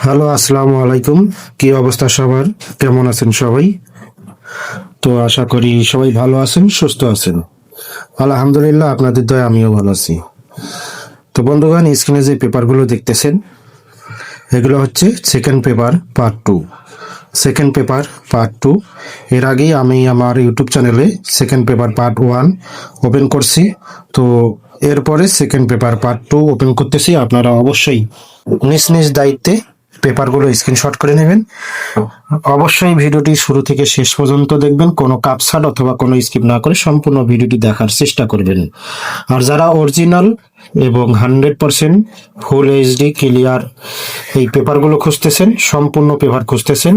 Hello, আসসালামু আলাইকুম। কি অবস্থা সবার? কেমন আছেন সবাই? তো আশা করি সবাই ভালো আছেন, সুস্থ আছেন। আলহামদুলিল্লাহ, আপনাদের দয়ায় আমিও ভালো আছি। তো বন্ধুগণ, স্ক্রিনে যে পেপারগুলো দেখতেছেন, এগুলো হচ্ছে second paper part 2। Second paper part 2 এর আগেই আমি আমার ইউটিউব চ্যানেলে সেকেন্ড পেপার পার্ট 1 ওপেন করছি। তো এরপরে সেকেন্ড পেপার পার্ট 2 ওপেন করতেছি। আপনারা অবশ্যই নিজ নিজ দায়িত্বে পেপারগুলো স্ক্রিনশট করে নেবেন। অবশ্যই ভিডিওটি শুরু থেকে শেষ পর্যন্ত দেখবেন, কোনো কাটছাঁট অথবা কোনো স্কিপ না করে সম্পূর্ণ ভিডিওটি দেখার চেষ্টা করবেন। আর যারা অরিজিনাল এবং 100% ফুল এইচডি ক্লিয়ার এই পেপারগুলো খুঁজতেছেন, সম্পূর্ণ পেপার খুঁজতেছেন,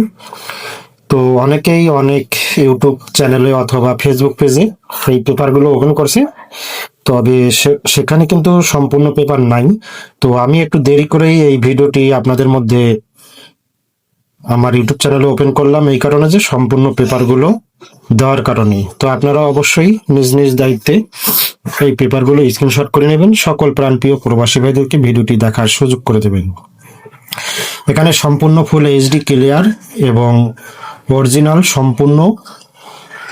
তো অনেকেই অনেক ইউটিউব চ্যানেলে অথবা ফেসবুক পেজে এই পেপারগুলো ওপেন করছে, তবে সেখানে কিন্তু সম্পূর্ণ পেপার নাই। তো আমি একটু দেরি করেই এই ভিডিওটি আপনাদের মধ্যে আমার ইউটিউব চ্যানেলে ওপেন করলাম, এই কারণে যে সম্পূর্ণ পেপারগুলো দেওয়ার কারণে। তো আপনারা অবশ্যই নিজ নিজ দায়িত্বে এই পেপারগুলো স্ক্রিনশট করে নেবেন। সকল প্রাণপ্রিয় প্রবাসী ভাইদেরকে ভিডিওটি দেখার সুযোগ করে দেবেন। এখানে সম্পূর্ণ ফুল এইচডি ক্লিয়ার এবং অরিজিনাল সম্পূর্ণ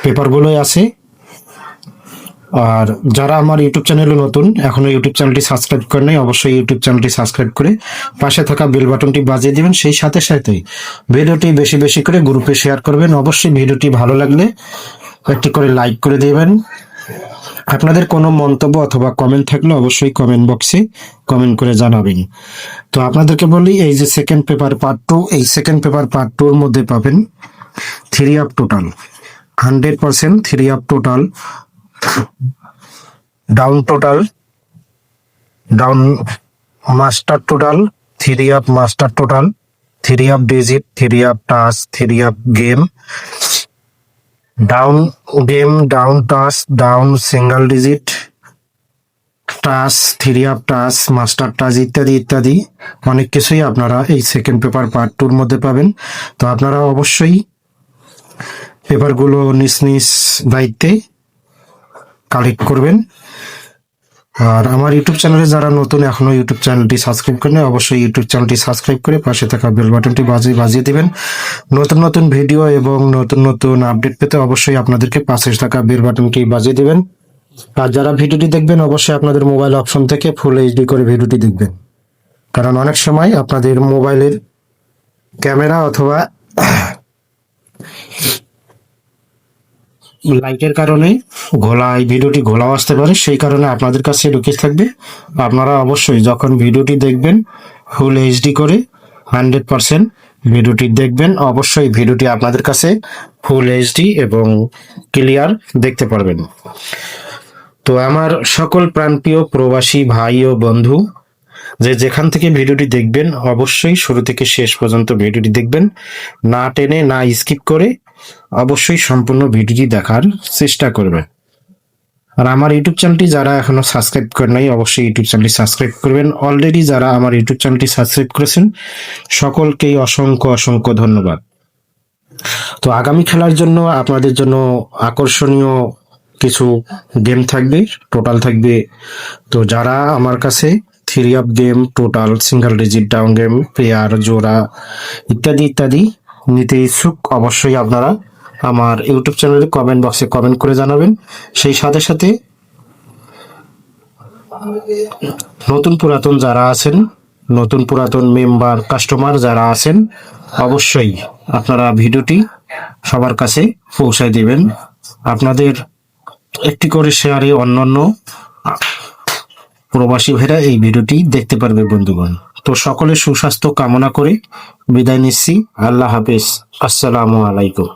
পেপারগুলোই আছে। আর যারা আমার ইউটিউব চ্যানেলে নতুন, এখনো ইউটিউব চ্যানেলটি সাবস্ক্রাইব করে নাই, অবশ্যই ইউটিউব চ্যানেলটি সাবস্ক্রাইব করে পাশে থাকা বেল বাটনটি বাজিয়ে দিবেন। সেই সাথে সাথে ভিডিওটি বেশি বেশি করে গ্রুপে শেয়ার করবেন। অবশ্যই ভিডিওটি ভালো লাগলে একটি করে লাইক করে দেবেন। আপনাদের কোনো মন্তব্য অথবা কমেন্ট থাকলে অবশ্যই কমেন্ট বক্সে কমেন্ট করে জানাবেন। তো আপনাদেরকে বলি, এই যে সেকেন্ড পেপার পার্ট 2, এই সেকেন্ড পেপার পার্ট 2 এর মধ্যে পাবেন 3 up total 100% 3 up total, down total, down master total, 3 up master total, 3 up digit, 3 up touch, 3 up game, down game, down touch, down single digit, touch, 3 up touch, master touch ইত্যাদি ইত্যাদি অনেক কিছুই আপনারা এই second paper part 2 এর মধ্যে পাবেন। তো আপনারা অবশ্যই পেপারগুলো নিজ নিজ দায়িত্বে কালেক্ট করবেন। আর আমার ইউটিউব চ্যানেলে যারা নতুন, এখনো ইউটিউব চ্যানেলটি সাবস্ক্রাইব করেন, অবশ্যই ইউটিউব চ্যানেলটি সাবস্ক্রাইব করে পাশে থাকা বেল বাটনটি বাজিয়ে দিবেন। নতুন নতুন ভিডিও এবং নতুন নতুন আপডেট পেতে অবশ্যই আপনাদেরকে পাশে থাকা বেল বাটনটি বাজিয়ে দিবেন। আর যারা ভিডিওটি দেখবেন, অবশ্যই আপনাদের মোবাইল অপশন থেকে ফুল এইচডি করে ভিডিওটি দেখবেন, কারণ অনেক সময় আপনাদের মোবাইলের ক্যামেরা অথবা লাইটের কারণে ভিডিওটি ঘোলাও আসতে পারে। সেই কারণে আপনাদের কাছে রিকোয়েস্ট থাকবে, আপনারা অবশ্যই যখন ভিডিওটি দেখবেন ফুল এইচডি করে 100% ভিডিওটি দেখবেন। অবশ্যই ভিডিওটি আপনাদের কাছে ফুল এইচডি এবং ক্লিয়ার দেখতে পারবেন। তো আমার সকল প্রাণপ্রিয় প্রবাসী ভাই ও বন্ধু, যেখান থেকে ভিডিওটি দেখবেন, অবশ্যই শুরু থেকে শেষ পর্যন্ত ভিডিওটি দেখবেন, না টেনে না স্কিপ করে অবশ্যই সম্পূর্ণ ভিডিওটি দেখার চেষ্টা করবেন। আর আমার ইউটিউব চ্যানেলটি যারা এখনো সাবস্ক্রাইব করেন নাই, অবশ্যই ইউটিউব চ্যানেলটি সাবস্ক্রাইব করবেন। অলরেডি যারা আমার ইউটিউব চ্যানেলটি সাবস্ক্রাইব করেছেন, সকলকেই অসংখ্য অসংখ্য ধন্যবাদ। তো আগামী খেলার জন্য আপনাদের জন্য আকর্ষণীয় কিছু গেম থাকবে, টোটাল থাকবে। তো যারা আমার কাছে 3 up game, total, single digit, down game, pair, জোড়া ইত্যাদি ইত্যাদি নিতে ইচ্ছুক, অবশ্যই আপনারা আমার ইউটিউব চ্যানেলে কমেন্ট বক্সে কমেন্ট করে জানাবেন। সেই সাথে সাথে নতুন পুরাতন যারা আছেন, নতুন পুরাতন মেম্বার কাস্টমার যারা আছেন, অবশ্যই আপনারা ভিডিওটি সবার কাছে পৌঁছায় দিবেন। আপনাদের একটি করে শেয়ারে অন্যান্য প্রবাসী ভাইরা এই ভিডিওটি দেখতে পারবে বন্ধুগণ। তো সকলের সুস্বাস্থ্য কামনা করে বিদায় নিচ্ছি। আল্লাহ হাফেজ, আসসালামু আলাইকুম।